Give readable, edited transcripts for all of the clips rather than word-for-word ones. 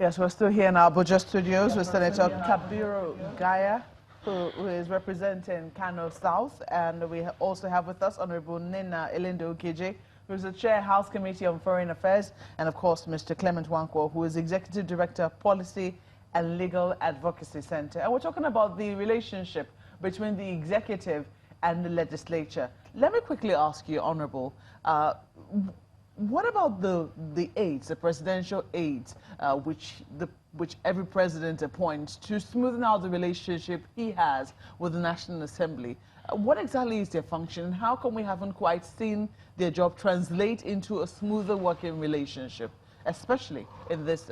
Yes, we're still here in our Abuja studios with Senator Kabiru Gaya, who is representing Kano South, and we also have with us Honorable Nina Elindo Ukije, who is the Chair House Committee on Foreign Affairs, and of course Mr. Clement Wankwo, who is Executive Director Policy and Legal Advocacy Center. And we're talking about the relationship between the executive and the legislature. Let me quickly ask you, Honorable, what about the aides, the presidential aides, which every president appoints to smoothen out the relationship he has with the National Assembly? What exactly is their function, and how come we haven't quite seen their job translate into a smoother working relationship, especially in this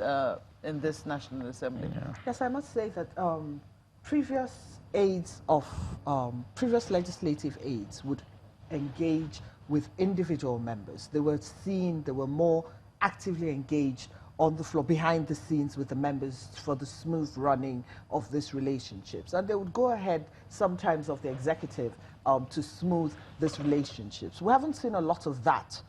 National Assembly? Yeah. Yes, I must say that previous aides of previous legislative aides would engage with individual members. They were seen, they were more actively engaged on the floor, behind the scenes with the members for the smooth running of these relationships. And they would go ahead sometimes of the executive to smooth these relationships. We haven't seen a lot of that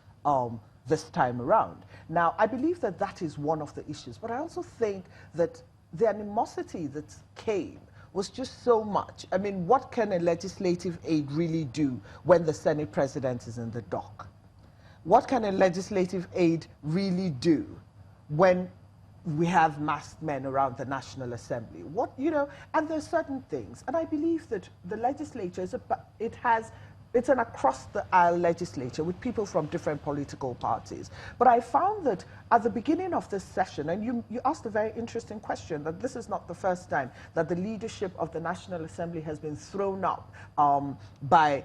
this time around. Now, I believe that that is one of the issues, but I also think that the animosity that came was just so much. I mean, what can a legislative aide really do when the Senate president is in the dock? What can a legislative aide really do when we have masked men around the National Assembly? What, you know, and there's certain things. And I believe that the legislature is it's an across-the-aisle legislature with people from different political parties. But I found that at the beginning of this session, and you asked a very interesting question, that this is not the first time that the leadership of the National Assembly has been thrown up by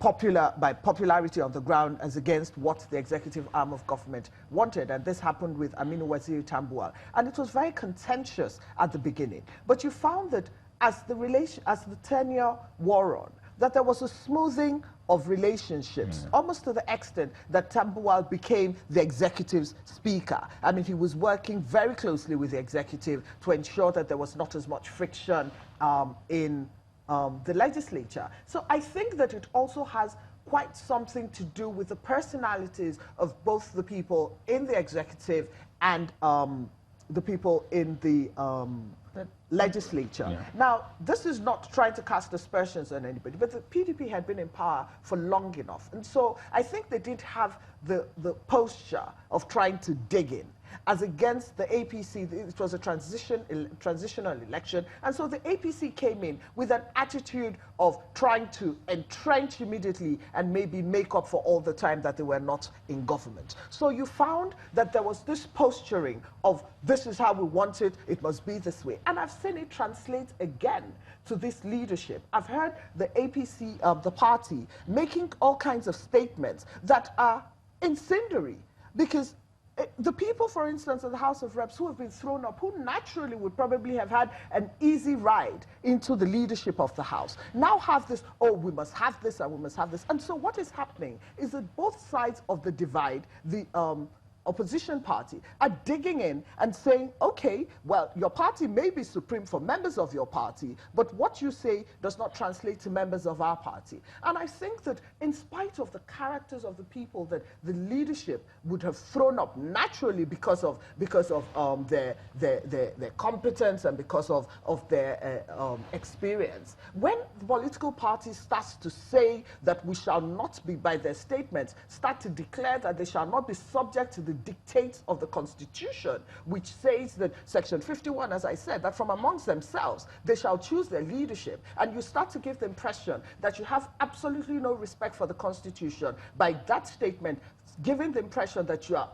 popularity on the ground as against what the executive arm of government wanted. And this happened with Aminu Waziri Tambuwal. And it was very contentious at the beginning. But you found that as the tenure wore on, that there was a smoothing of relationships, almost to the extent that Tambuwal became the executive's speaker. I mean, he was working very closely with the executive to ensure that there was not as much friction in the legislature. So I think that it also has quite something to do with the personalities of both the people in the executive and the people in the legislature. Yeah. Now, this is not trying to cast aspersions on anybody, but the PDP had been in power for long enough. And so I think they did have the posture of trying to dig in. As against the APC, it was a transitional election, and so the APC came in with an attitude of trying to entrench immediately and maybe make up for all the time that they were not in government. So you found that there was this posturing of this is how we want it, it must be this way. And I've seen it translate again to this leadership. I've heard the APC, the party, making all kinds of statements that are incendiary, because the people, for instance, in the House of Reps who have been thrown up, who naturally would probably have had an easy ride into the leadership of the House, now have this, oh, we must have this and we must have this. And so what is happening is that both sides of the divide, the opposition party, are digging in and saying, okay, well, your party may be supreme for members of your party, but what you say does not translate to members of our party. And I think that in spite of the characters of the people that the leadership would have thrown up naturally because of their competence and because of their experience, when the political party starts to say that we shall not be, by their statements, start to declare that they shall not be subject to the dictates of the Constitution, which says that Section 51, as I said, that from amongst themselves, they shall choose their leadership, and you start to give the impression that you have absolutely no respect for the Constitution by that statement, giving the impression that you are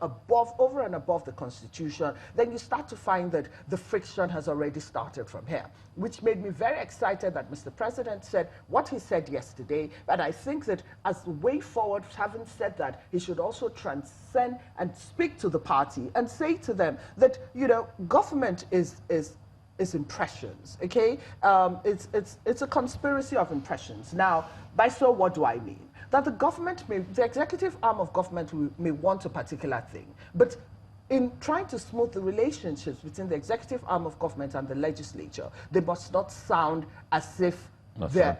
over and above the Constitution, then you start to find that the friction has already started from here, which made me very excited that Mr. President said what he said yesterday. But I think that as the way forward, having said that, he should also transcend and speak to the party and say to them that, you know, government is impressions, okay? It's a conspiracy of impressions. Now, by so what do I mean? That the executive arm of government may want a particular thing, but in trying to smooth the relationships between the executive arm of government and the legislature, they must not sound as if they're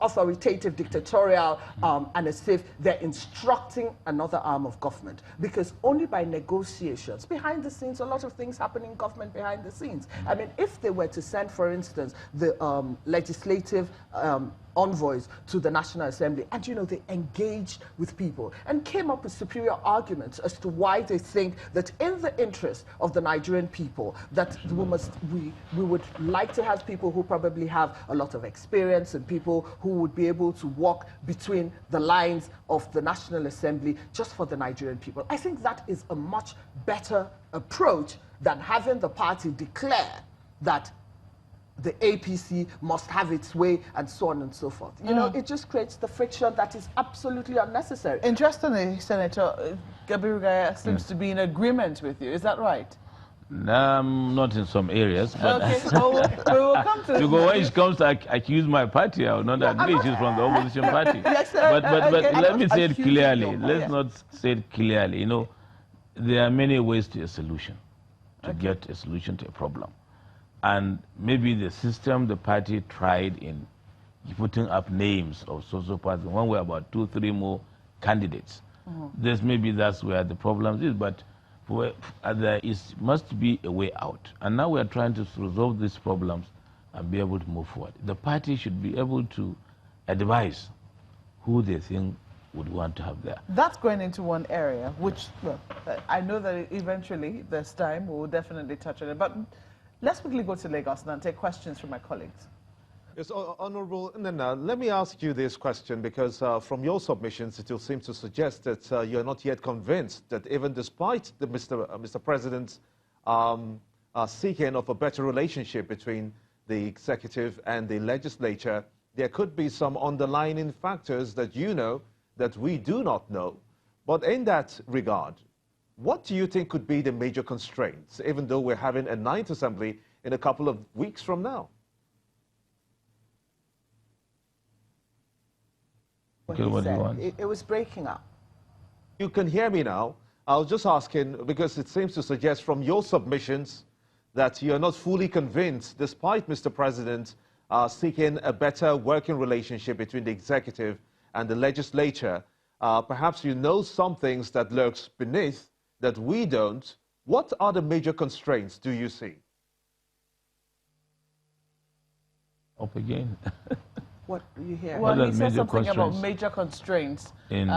authoritative, dictatorial, and as if they're instructing another arm of government. Because only by negotiations, behind the scenes, a lot of things happen in government behind the scenes. I mean, if they were to send, for instance, the legislative envoys to the National Assembly, and you know, they engaged with people and came up with superior arguments as to why they think that in the interest of the Nigerian people, that we would like to have people who probably have a lot of experience and people who would be able to walk between the lines of the National Assembly just for the Nigerian people. I think that is a much better approach than having the party declare that the APC must have its way and so on and so forth. You know, it just creates the friction that is absolutely unnecessary. Interestingly, Senator, Gabiru Gaya seems to be in agreement with you. Is that right? Not in some areas. But okay, so we will come to because when it comes to accuse my party, I will not agree. She's from the opposition party. Yes, sir. But let me say it clearly. Let's not say it clearly. You know, there are many ways to a solution, to get a solution to a problem. And maybe the system the party tried in putting up names of social parties, when we're about 2, 3 more candidates. Maybe that's where the problem is, but there must be a way out. And now we're trying to resolve these problems and be able to move forward. The party should be able to advise who they think would want to have there. That's going into one area, which, well, I know that eventually, this time, we'll definitely touch on it. But let's quickly go to Lagos and take questions from my colleagues. Yes, Honorable Nana, let me ask you this question because from your submissions, it will seem to suggest that you're not yet convinced that even despite the Mr. President's seeking of a better relationship between the executive and the legislature, there could be some underlying factors that you know that we do not know. But in that regard, what do you think could be the major constraints, even though we're having a 9th assembly in a couple of weeks from now? Okay, what do you want? It was breaking up. You can hear me now. I was just asking, because it seems to suggest from your submissions that you're not fully convinced, despite Mr. President seeking a better working relationship between the executive and the legislature. Perhaps you know some things that lurks beneath that we don't. What are the major constraints do you see? Up again. What do you hear? Well, he said something about major constraints in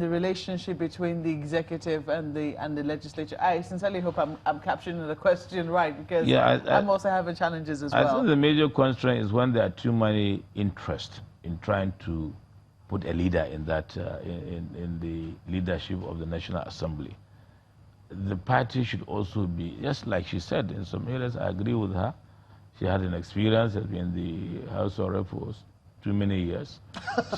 the relationship between the executive and the legislature. I sincerely hope I'm capturing the question right, because I'm also having challenges as well. I think the major constraint is when there are too many interests in trying to put a leader in that in the leadership of the National Assembly. The party should also be, just like she said, in some areas I agree with her. She had an experience, has been in the House of Reps for too many years.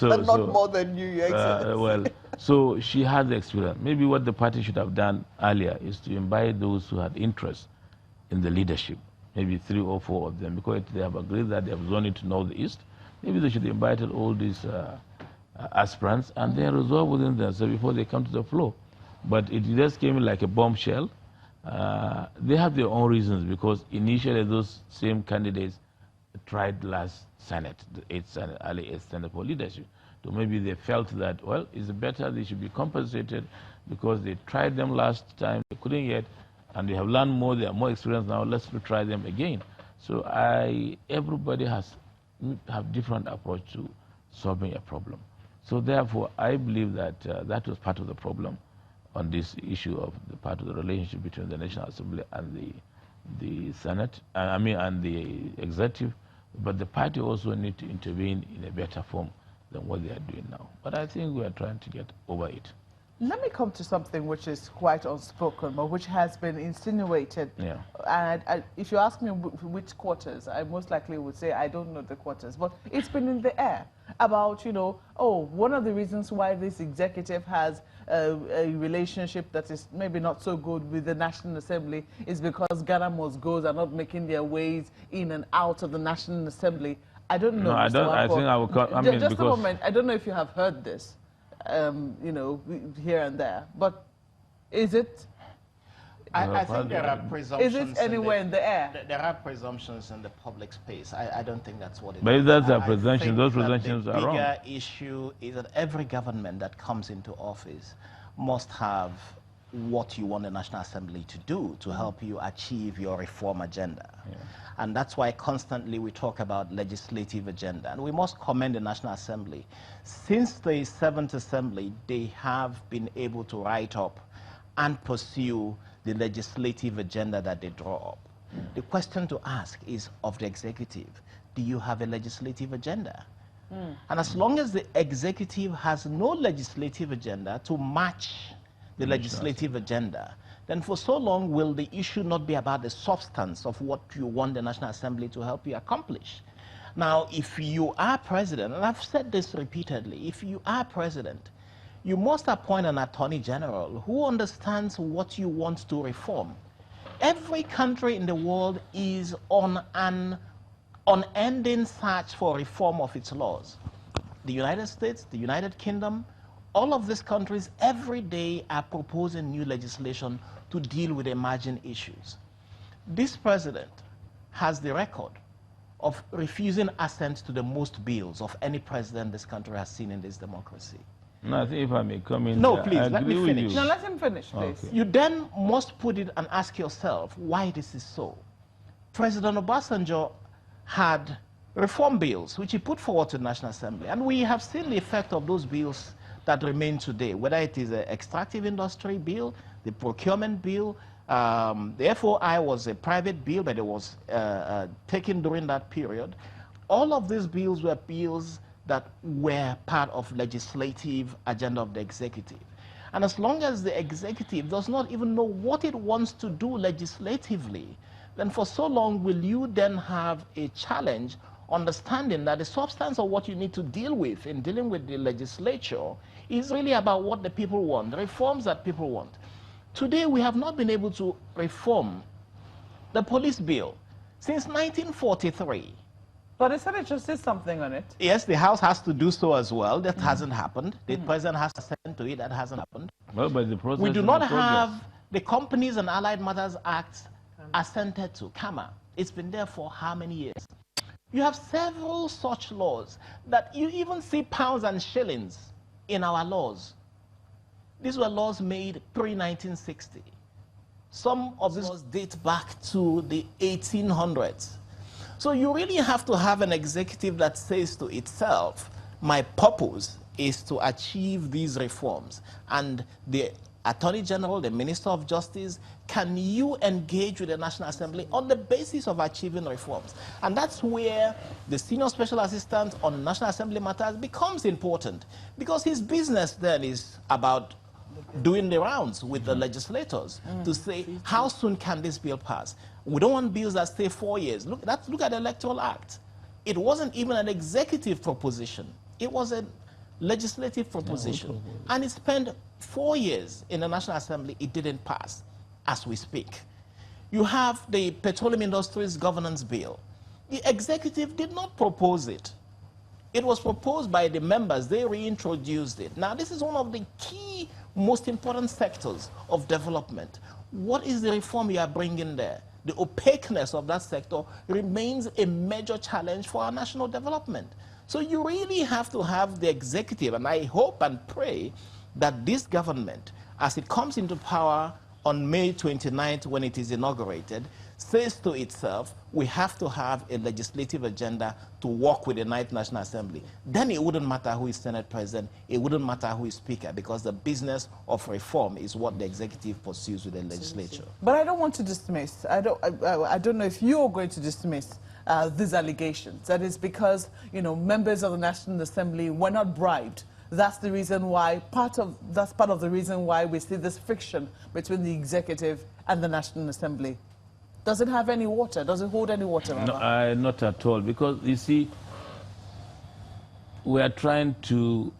Not more than you, Your Excellency. Well, so she had the experience. Maybe what the party should have done earlier is to invite those who had interest in the leadership, maybe 3 or 4 of them, because they have agreed that they have zoned to North East. Maybe they should have invited all these aspirants and then resolve within themselves before they come to the floor. But it just came in like a bombshell. They have their own reasons, because initially those same candidates tried last Senate, the 8th Senate, early 8th Senate for leadership. So maybe they felt that, well, it's better they should be compensated because they tried them last time, they couldn't yet, and they have learned more, they are more experienced now, let's try them again. So everybody have different approach to solving a problem. So therefore, I believe that that was part of the problem on this issue of the part of the relationship between the National Assembly and the Senate, and the executive. But the party also need to intervene in a better form than what they are doing now. But I think we are trying to get over it. Let me come to something which is quite unspoken, but which has been insinuated. Yeah. And if you ask me which quarters, I most likely would say I don't know the quarters, but it's been in the air about, one of the reasons why this executive has a relationship that is maybe not so good with the National Assembly is because Ghana Mosgos are not making their ways in and out of the National Assembly. I don't know. No, I don't. I think I will cut. Just a moment. I don't know if you have heard this. Here and there, but is it I think there are presumptions. Is it anywhere in the air? There are presumptions in the public space. I don't think that's what it is. But if that's a presumption, those presumptions are wrong. The bigger issue is that every government that comes into office must have what you want the National Assembly to do to help you achieve your reform agenda. Yeah. And that's why constantly we talk about legislative agenda. And we must commend the National Assembly. Since the 7th Assembly, they have been able to write up and pursue the legislative agenda that they draw up. The question to ask is of the executive, do you have a legislative agenda? And as long as the executive has no legislative agenda to match the legislative agenda, then for so long will the issue not be about the substance of what you want the National Assembly to help you accomplish. Now, if you are president, and I've said this repeatedly, if you are president, you must appoint an attorney general who understands what you want to reform. Every country in the world is on an unending search for reform of its laws. The United States, the United Kingdom, all of these countries every day are proposing new legislation to deal with emerging issues. This president has the record of refusing assent to the most bills of any president this country has seen in this democracy. No, I think if I may come in. No, please, let me finish. No, let him finish, please. Okay. You then must put it and ask yourself why this is so. President Obasanjo had reform bills which he put forward to the National Assembly, and we have seen the effect of those bills that remain today, whether it is the extractive industry bill, the procurement bill. The FOI was a private bill, but it was taken during that period. All of these bills were bills that were part of legislative agenda of the executive. And as long as the executive does not even know what it wants to do legislatively, then for so long will you then have a challenge understanding that the substance of what you need to deal with in dealing with the legislature is really about what the people want, the reforms that people want. Today, we have not been able to reform the police bill since 1943. But the Senate just did something on it. Yes, the House has to do so as well. That hasn't happened. The President has to send to it. That hasn't happened. Well, but the process we do not have the Companies and Allied Matters Act assented to, CAMA. It's been there for how many years? You have several such laws that you even see pounds and shillings in our laws. These were laws made pre-1960. Some of these laws date back to the 1800s. So you really have to have an executive that says to itself, my purpose is to achieve these reforms. And the Attorney General, the Minister of Justice, can you engage with the National Assembly on the basis of achieving reforms? And that's where the Senior Special Assistant on National Assembly matters becomes important, because his business then is about doing the rounds with the legislators to say, how soon can this bill pass? We don't want bills that stay 4 years. Look at the Electoral Act. It wasn't even an executive proposition. It was a legislative proposition. And it spent 4 years in the National Assembly. It didn't pass as we speak. You have the Petroleum Industries Governance Bill. The executive did not propose it. It was proposed by the members. They reintroduced it. Now, this is one of the key, most important sectors of development. What is the reform you are bringing there? The opaqueness of that sector remains a major challenge for our national development. So you really have to have the executive, and I hope and pray that this government, as it comes into power on May 29th when it is inaugurated, says to itself, we have to have a legislative agenda to work with the Ninth National Assembly. Then it wouldn't matter who is Senate President, it wouldn't matter who is Speaker, because the business of reform is what the executive pursues with the legislature. But I don't want to dismiss, I don't know if you're going to dismiss these allegations. That is because, you know, members of the National Assembly were not bribed. That's the reason why, that's part of the reason why we see this friction between the executive and the National Assembly. Does it have any water? Does it hold any water? No, not at all. Because, you see, we are trying to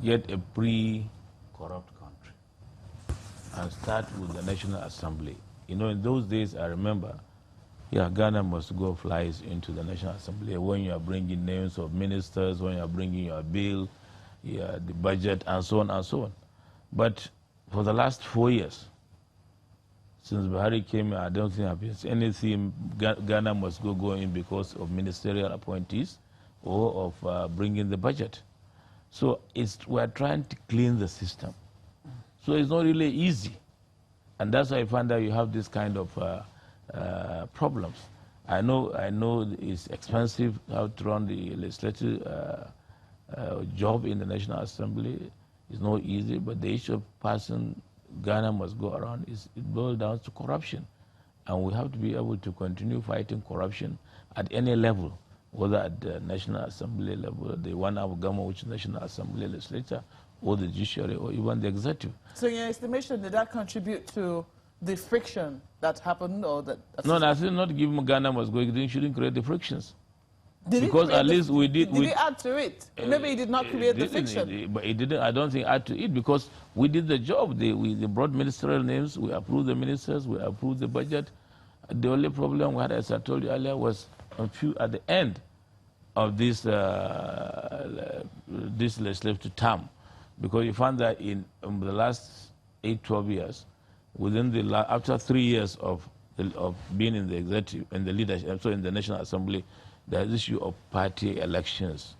get a pre-corrupt country and start with the National Assembly. You know, in those days, I remember, Ghana must go flies into the National Assembly when you are bringing names of ministers, when you are bringing your bill, the budget, and so on and so on. But for the last 4 years, Since Buhari came, I don't think I've seen anything Ghana must go in because of ministerial appointees or of bringing the budget. So we're trying to clean the system. So it's not really easy. And that's why I find that you have this kind of problems. I know it's expensive how to run the legislative job in the National Assembly. It's not easy, but the issue of passing Ghana must go around it boils down to corruption. And we have to be able to continue fighting corruption at any level, whether at the National Assembly level, the one of government, which is National Assembly legislature, or the judiciary, or even the executive. So in your estimation, did that contribute to the friction that happened, or that? No, I think not give Ghana must go. It shouldn't create the frictions. Because at least we did. Did it add to it? Maybe it did not create the friction. But it didn't. I don't think add to it because we did the job. They brought ministerial names. We approved the ministers. We approved the budget. The only problem we had, as I told you earlier, was at the end of this this legislative term, because you found that in the last 8-12 years, after 3 years of being in the executive and the leadership, so in the National Assembly, there's issue of party elections,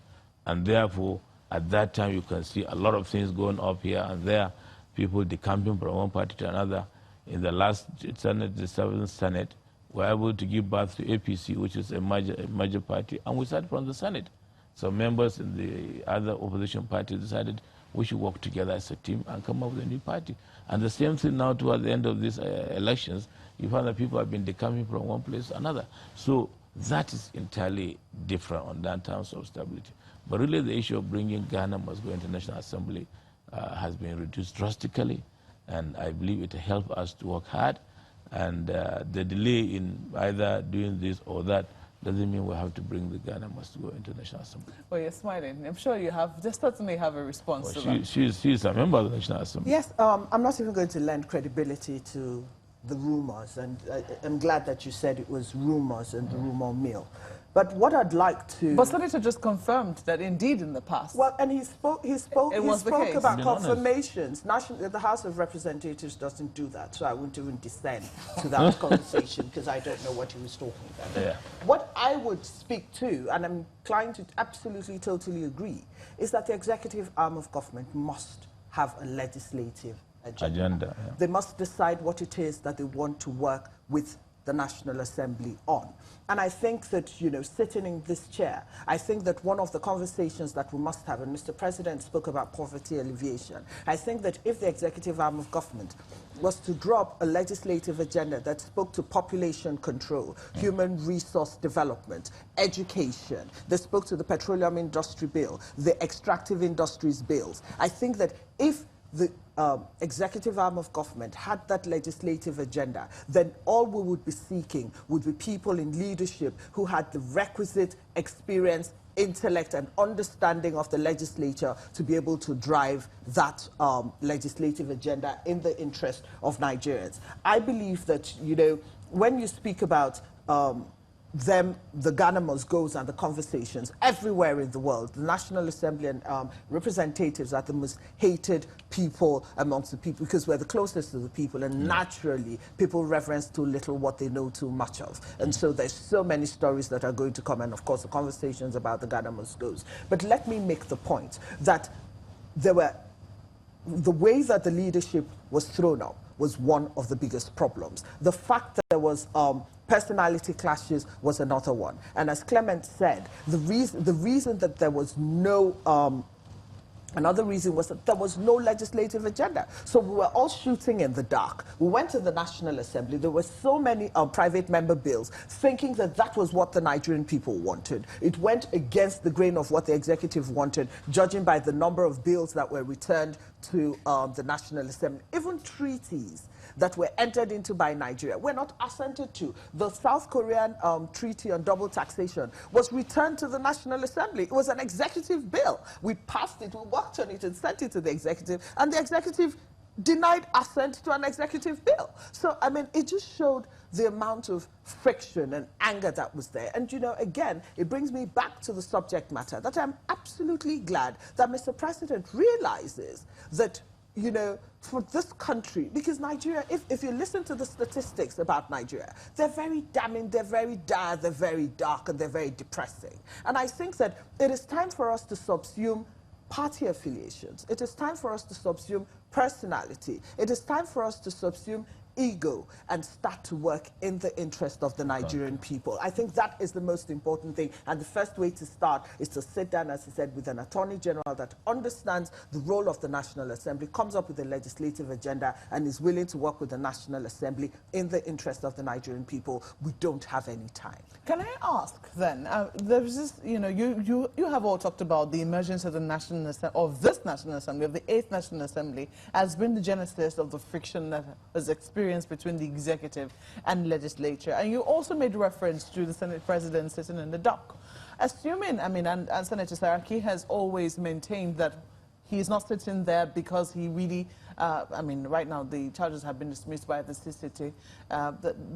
and therefore at that time you can see a lot of things going up here and there, people decamping from one party to another. In the last Senate, the 7th Senate, we were able to give birth to APC, which is a major party, and we started from the Senate. So members in the other opposition parties decided we should work together as a team and come up with a new party. And the same thing now toward the end of these elections, you find that people have been decamping from one place to another. So that is entirely different on that terms of stability. But really the issue of bringing Ghana must go into National Assembly has been reduced drastically, and I believe it helped us to work hard. And the delay in either doing this or that doesn't mean we have to bring the Ghana must go into National Assembly. Well, you're smiling. I'm sure you just certainly have a response to that. She's a member of the National Assembly. Yes, I'm not even going to lend credibility to the rumors, and I'm glad that you said it was rumors and the rumor mill. But what I'd like to... But Senator just confirmed that indeed in the past... Well, and he spoke about confirmations. The House of Representatives doesn't do that, so I wouldn't even descend to that conversation because I don't know what he was talking about. Yeah. What I would speak to, and I'm inclined to absolutely, totally agree, is that the executive arm of government must have a legislative agenda. Yeah. They must decide what it is that they want to work with the National Assembly on. And I think that, you know, sitting in this chair, I think that one of the conversations that we must have, and Mr. President spoke about poverty alleviation, I think that if the executive arm of government was to drop a legislative agenda that spoke to population control, human resource development, education, they spoke to the petroleum industry bill, the extractive industries bills, I think that if the executive arm of government had that legislative agenda, then all we would be seeking would be people in leadership who had the requisite experience, intellect, and understanding of the legislature to be able to drive that legislative agenda in the interest of Nigerians. I believe that, you know, when you speak about the Ghana must goes and the conversations everywhere in the world, the National Assembly and representatives are the most hated people amongst the people because we're the closest to the people, and naturally people reverence too little what they know too much of. And so there's so many stories that are going to come, and of course the conversations about the Ghana must goes. But let me make the point that the way that the leadership was thrown up was one of the biggest problems. The fact that there was personality clashes was another one. And as Clement said, the reason that there was no another reason was that there was no legislative agenda. So we were all shooting in the dark. We went to the National Assembly. There were so many private member bills thinking that that was what the Nigerian people wanted. It went against the grain of what the executive wanted, judging by the number of bills that were returned to the National Assembly. Even treaties that were entered into by Nigeria were not assented to. The South Korean treaty on double taxation was returned to the National Assembly. It was an executive bill. We passed it, we worked on it and sent it to the executive, and the executive denied assent to an executive bill. So, I mean, it just showed the amount of friction and anger that was there. And, you know, again, it brings me back to the subject matter that I'm absolutely glad that Mr. President realizes that, you know, for this country, because Nigeria, if you listen to the statistics about Nigeria, they're very damning, they're very dire, they're very dark, and they're very depressing. And I think that it is time for us to subsume party affiliations. It is time for us to subsume personality. It is time for us to subsume ego and start to work in the interest of the Nigerian people. I think that is the most important thing. And the first way to start is to sit down, as he said, with an Attorney General that understands the role of the National Assembly, comes up with a legislative agenda, and is willing to work with the National Assembly in the interest of the Nigerian people. We don't have any time. Can I ask then, there's this, you know, you have all talked about the emergence of the National Assembly, of this National Assembly, of the 8th National Assembly, as being the genesis of the friction that was experienced between the executive and legislature. And you also made reference to the Senate President sitting in the dock. Assuming, I mean, and Senator Saraki has always maintained that he's not sitting there because he really, I mean, right now the charges have been dismissed by the CCT.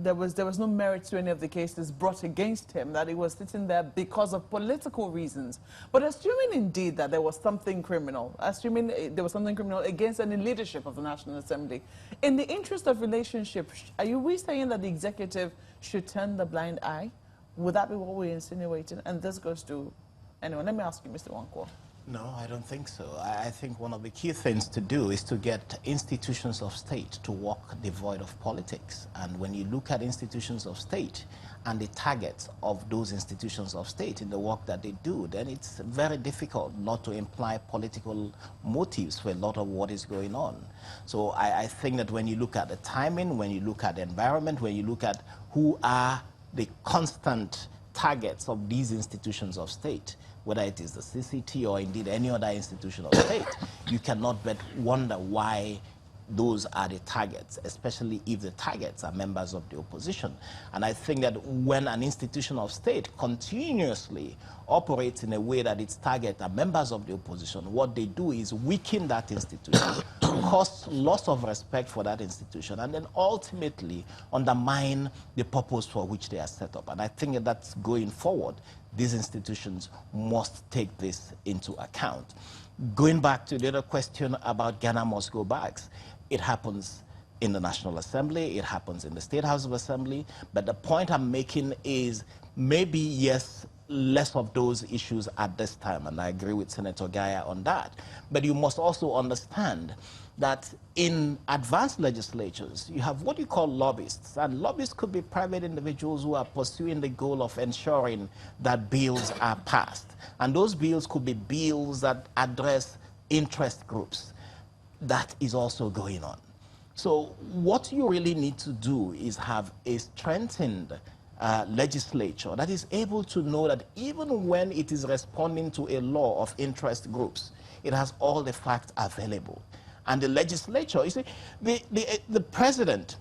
There was no merit to any of the cases brought against him, that he was sitting there because of political reasons. But assuming indeed that there was something criminal, assuming there was something criminal against any leadership of the National Assembly, in the interest of relationship, are we saying that the executive should turn the blind eye? Would that be what we're insinuating? And this goes to anyone. Let me ask you, Mr. Wankwo. No, I don't think so. I think one of the key things to do is to get institutions of state to work devoid of politics. And when you look at institutions of state and the targets of those institutions of state in the work that they do, then it's very difficult not to imply political motives for a lot of what is going on. So I think that when you look at the timing, when you look at the environment, when you look at who are the constant targets of these institutions of state, whether it is the CCT or indeed any other institution of state, you cannot but wonder why those are the targets, especially if the targets are members of the opposition. And I think that when an institution of state continuously operates in a way that its targets are members of the opposition, what they do is weaken that institution, cause loss of respect for that institution, and then ultimately undermine the purpose for which they are set up. And I think that that's going forward. These institutions must take this into account. Going back to the other question about Ghana must go backs, it happens in the National Assembly, it happens in the State House of Assembly, but the point I'm making is maybe, yes, less of those issues at this time, and I agree with Senator Gaya on that. But you must also understand that in advanced legislatures, you have what you call lobbyists, and lobbyists could be private individuals who are pursuing the goal of ensuring that bills are passed. And those bills could be bills that address interest groups. That is also going on. So what you really need to do is have a strengthened legislature that is able to know that even when it is responding to a law of interest groups, it has all the facts available. And the legislature, you see, the president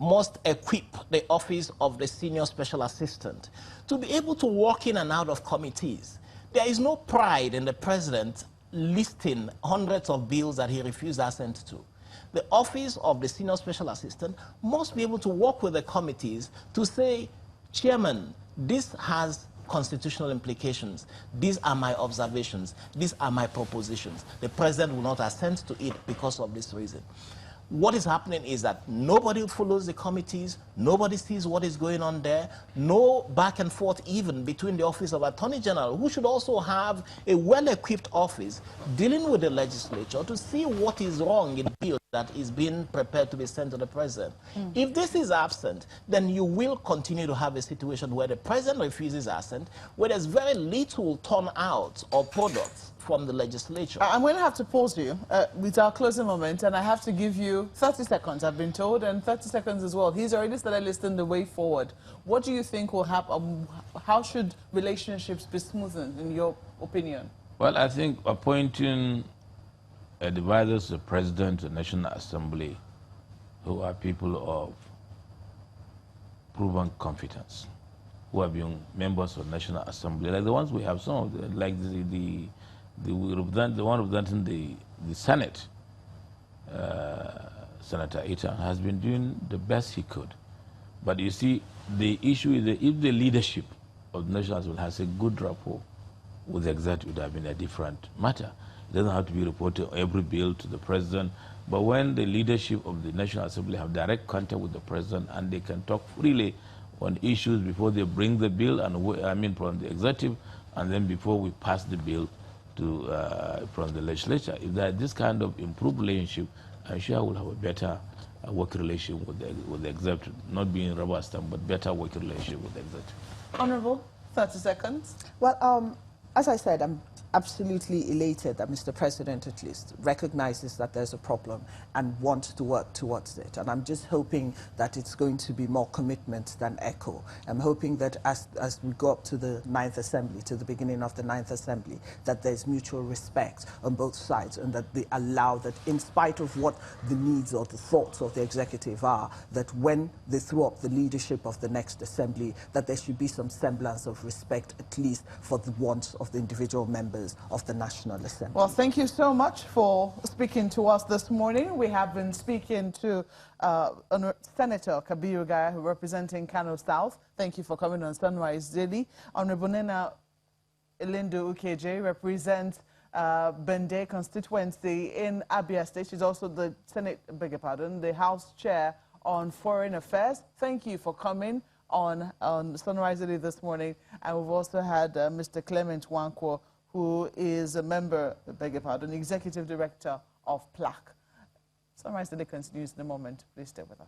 must equip the office of the senior special assistant to be able to walk in and out of committees. There is no pride in the president listing hundreds of bills that he refused assent to. The office of the senior special assistant must be able to work with the committees to say, Chairman, this has constitutional implications. These are my observations. These are my propositions. The president will not assent to it because of this reason. What is happening is that nobody follows the committees, nobody sees what is going on there, no back and forth even between the Office of Attorney General, who should also have a well-equipped office dealing with the legislature to see what is wrong in the bill that is being prepared to be sent to the president. If this is absent, then you will continue to have a situation where the president refuses assent, where there's very little turnout or products from the legislature. I'm going to have to pause you with our closing moment, and I have to give you 30 seconds, I've been told, and 30 seconds as well. He's already started listing the way forward. What do you think will happen? How should relationships be smoothened, in your opinion? Well, I think appointing advisors to the President of the National Assembly who are people of proven competence, who have been members of the National Assembly, like the ones we have, some of them, like the one representing the Senate, Senator Etan, has been doing the best he could. But you see, the issue is that if the leadership of the National Assembly has a good rapport with the executive, it would have been a different matter. It doesn't have to be reported every bill to the president. But when the leadership of the National Assembly have direct contact with the president and they can talk freely on issues before they bring the bill, and from the executive, and then before we pass the bill to from the legislature, if there is this kind of improved relationship, I'm sure we'll have a better working relationship with the executive, not being rubber stamp, but better working relationship with the executive. Honourable, 30 seconds. Well, as I said, I'm absolutely elated that Mr. President at least recognizes that there's a problem and wants to work towards it. And I'm just hoping that it's going to be more commitment than echo. I'm hoping that as we go up to the 9th Assembly, to the beginning of the 9th Assembly, that there's mutual respect on both sides and that they allow that in spite of what the needs or the thoughts of the executive are, that when they throw up the leadership of the next Assembly, that there should be some semblance of respect at least for the wants of the individual members of the National Assembly. Well, thank you so much for speaking to us this morning. We have been speaking to Senator Kabiru Gaya, representing Kano South. Thank you for coming on Sunrise Daily. Honorable Nena Elindo Ukeje represents Bende constituency in Abia State. She's also the the House Chair on Foreign Affairs. Thank you for coming on Sunrise Daily this morning. And we've also had Mr. Clement Wankwo, who is a member, Executive Director of PLAC. Sunrise Daily continues in a moment. Please stay with us.